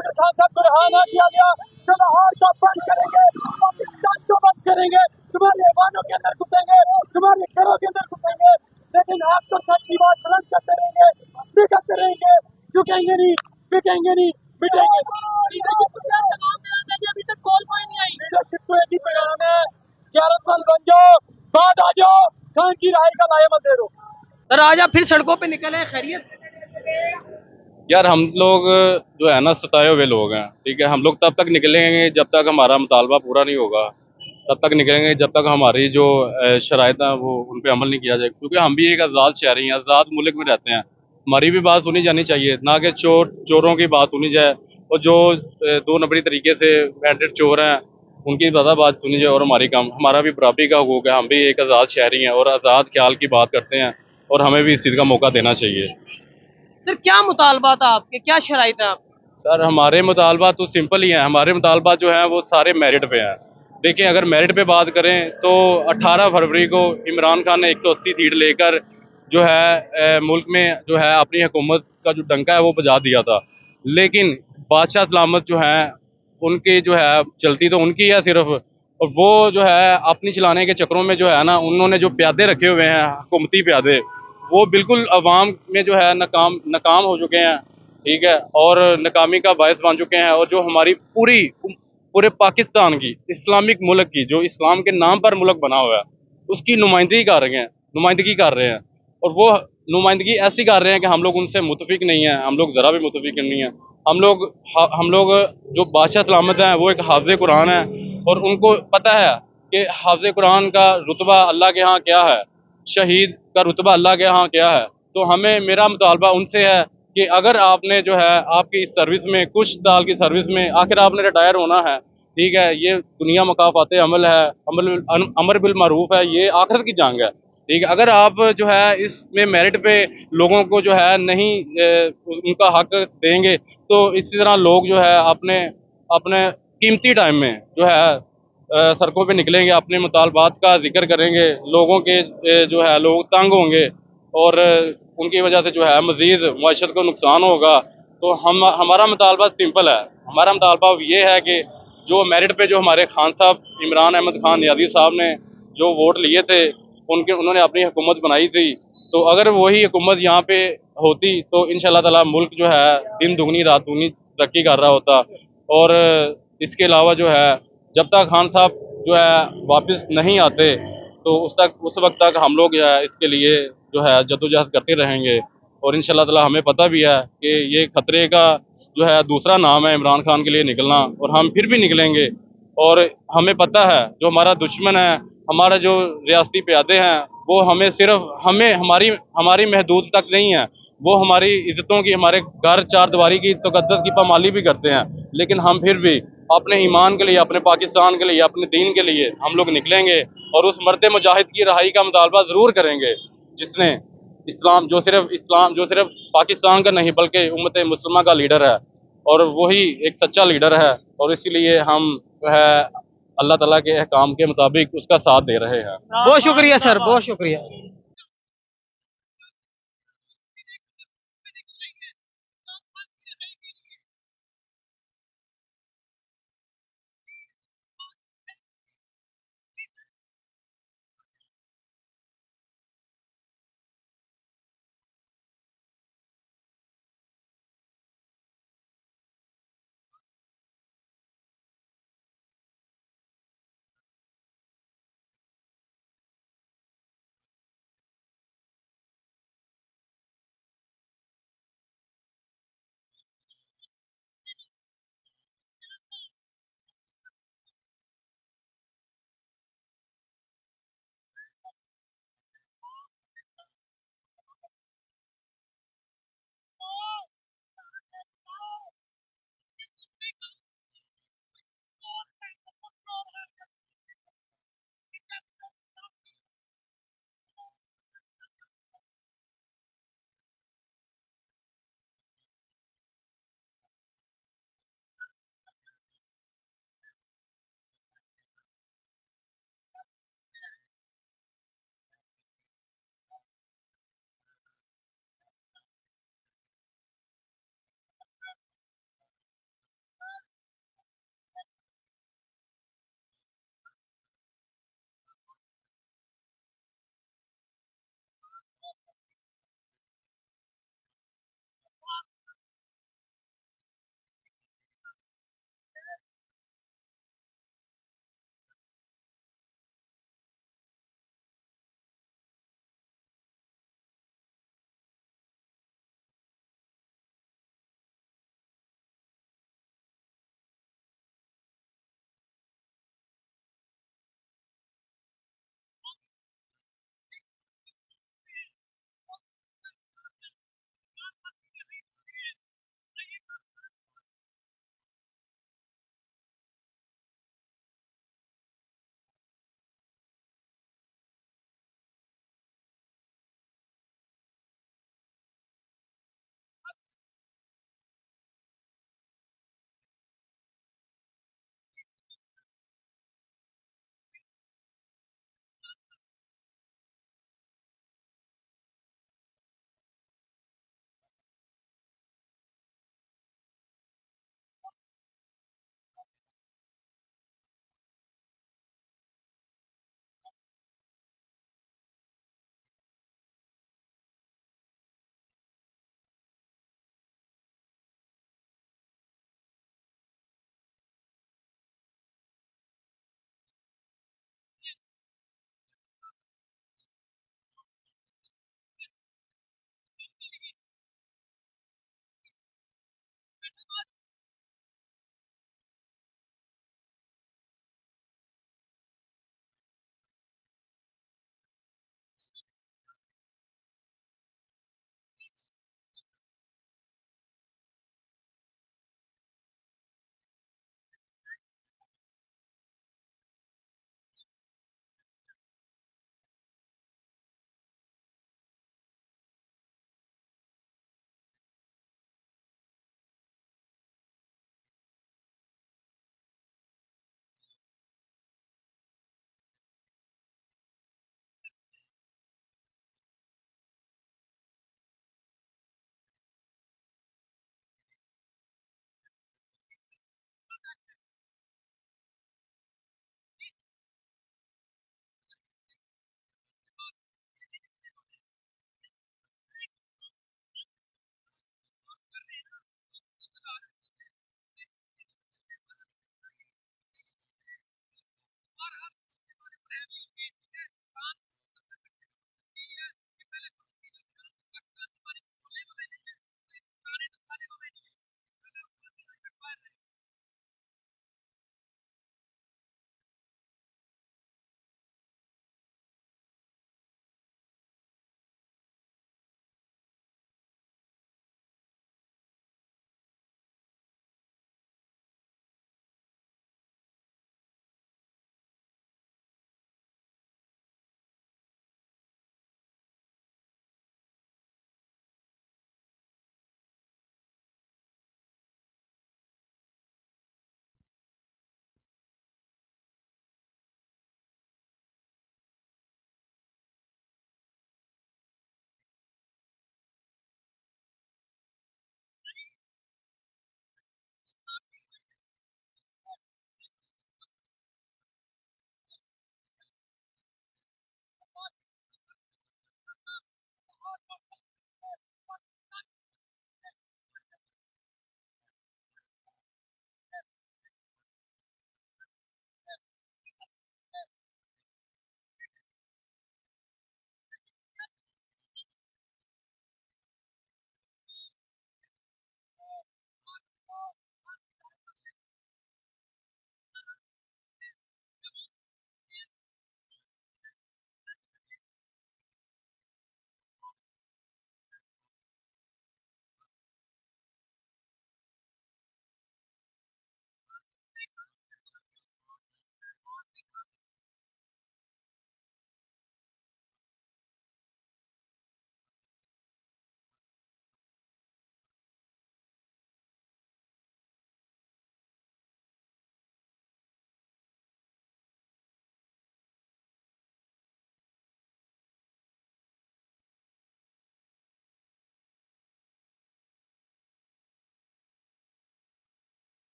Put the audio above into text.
Video के साथ साथ बहाना किया गया कि लाहौर को बंद करेंगे, पाकिस्तान को बंद करेंगे, तुम्हारे ऐवानों के अंदर घुसेंगे, तुम्हारे घरों के अंदर घुसेंगे, लेकिन आप तो सच की बात बुलंद करते रहेंगे, बिगड़ते रहेंगे, झुकेंगे नहीं, बिकेंगे नहीं, मिटेंगे। अभी तक कॉल कोई नहीं आई। लीडरशिप को एक ही पैगाम है, गैरतमंद बन जाओ, बात आ जाओ, खान की रहाई का लायमत दे दो। सर आज आप फिर सड़कों पे निकले, खैरियत? यार हम लोग जो है ना सताए हुए लोग हैं, ठीक है। हम लोग तब तक निकलेंगे जब तक हमारा मुतालबा पूरा नहीं होगा, तब तक निकलेंगे जब तक हमारी जो शराइत हैं वो उन पर अमल नहीं किया जाए, क्योंकि हम भी एक आज़ाद शहरी हैं, आज़ाद मुल्क में रहते हैं। हमारी भी बात सुनी जानी चाहिए, ना कि चोरों की बात सुनी जाए, और जो दो नंबरी तरीके से बैंडेड चोर हैं उनकी ज़्यादा बात सुनी जाए। और हमारा भी बराबरी का हुकूक है, हम भी एक आज़ाद शहरी हैं और आज़ाद ख्याल की बात करते हैं, और हमें भी इस चीज़ का मौका देना चाहिए। सर क्या मुतालबा था आपके, क्या शराइत है आप? सर हमारे मुतालबा तो सिंपल ही हैं। हमारे मुतालबा जो हैं वो सारे मेरिट पे हैं। देखिए, अगर मेरिट पे बात करें तो 18 फरवरी को इमरान खान ने 180 सीट लेकर जो है मुल्क में जो है अपनी हुकूमत का जो डंका है वो बजा दिया था। लेकिन बादशाह सलामत जो हैं उनकी जो है चलती तो उनकी है सिर्फ, और वो जो है अपनी चलाने के चक्करों में जो है ना उन्होंने जो प्यादे रखे हुए हैं हुकूमती प्यादे, वो बिल्कुल अवाम में जो है नाकाम हो चुके हैं, ठीक है, और नाकामी का बायस बन चुके हैं। और जो हमारी पूरे पाकिस्तान की इस्लामिक मुल्क की जो इस्लाम के नाम पर मुल्क बना हुआ है उसकी नुमाइंदगी कर रहे हैं, और वो नुमाइंदगी ऐसी कर रहे हैं कि हम लोग उनसे मुतफिक नहीं हैं, हम लोग ज़रा भी मुतफिक नहीं हैं। हम लोग जो बादशाह सलामत हैं वो एक हाफ़िज़ कुरान है, और उनको पता है कि हाफ़िज़ कुरान का रुतबा अल्लाह के यहाँ क्या है, शहीद का रुतबा अल्लाह के यहाँ क्या है। तो मेरा मुतालबा उनसे है कि अगर आपने जो है आपकी इस सर्विस में कुछ साल की सर्विस में आखिर आपने रिटायर होना है, ठीक है, ये दुनिया मुकाफ़ात अमल है, अमर बिल मारूफ है, ये आखिरत की जंग है, ठीक है। अगर आप जो है इसमें मेरिट पे लोगों को जो है नहीं उनका हक देंगे, तो इसी तरह लोग जो है अपने अपने कीमती टाइम में जो है सड़कों पे निकलेंगे, अपने मुतालबात का जिक्र करेंगे, लोगों के जो है लोग तंग होंगे, और उनकी वजह से जो है मज़ीद मईशत को नुकसान होगा। तो हमारा मुतालबा सिंपल है। हमारा मुतालबा ये है कि जो मेरिट पे जो हमारे खान साहब इमरान अहमद खान नियाज़ी साहब ने जो वोट लिए थे उन्होंने अपनी हुकूमत बनाई थी, तो अगर वही हुकूमत यहाँ पे होती तो इंशाअल्लाह ताला मुल्क जो है दिन दुगनी रात दुगनी तरक्की कर रहा होता। और इसके अलावा जो है जब तक खान साहब जो है वापस नहीं आते तो उस वक्त तक हम लोग जो है इसके लिए जो है जद्दोजहद करते रहेंगे। और इंशाअल्लाह ताला हमें पता भी है कि ये खतरे का जो है दूसरा नाम है इमरान खान के लिए निकलना, और हम फिर भी निकलेंगे। और हमें पता है जो हमारा दुश्मन है, हमारा जो रियासती प्यादे हैं, वो हमें हमारी महदूद तक नहीं है, वो हमारी इज्जतों की, हमारे घर चार दीवारी की तकद्दस की पामाली भी करते हैं। लेकिन हम फिर भी अपने ईमान के लिए, अपने पाकिस्तान के लिए, अपने दीन के लिए हम लोग निकलेंगे, और उस मर्द मुजाहिद की रहाई का मुतालबा ज़रूर करेंगे जिसने इस्लाम जो सिर्फ पाकिस्तान का नहीं बल्कि उम्मत मुस्लिमा का लीडर है, और वही एक सच्चा लीडर है। और इसीलिए हम जो है अल्लाह ताला के अहकाम के मुताबिक उसका साथ दे रहे हैं। बहुत शुक्रिया सर, बहुत शुक्रिया।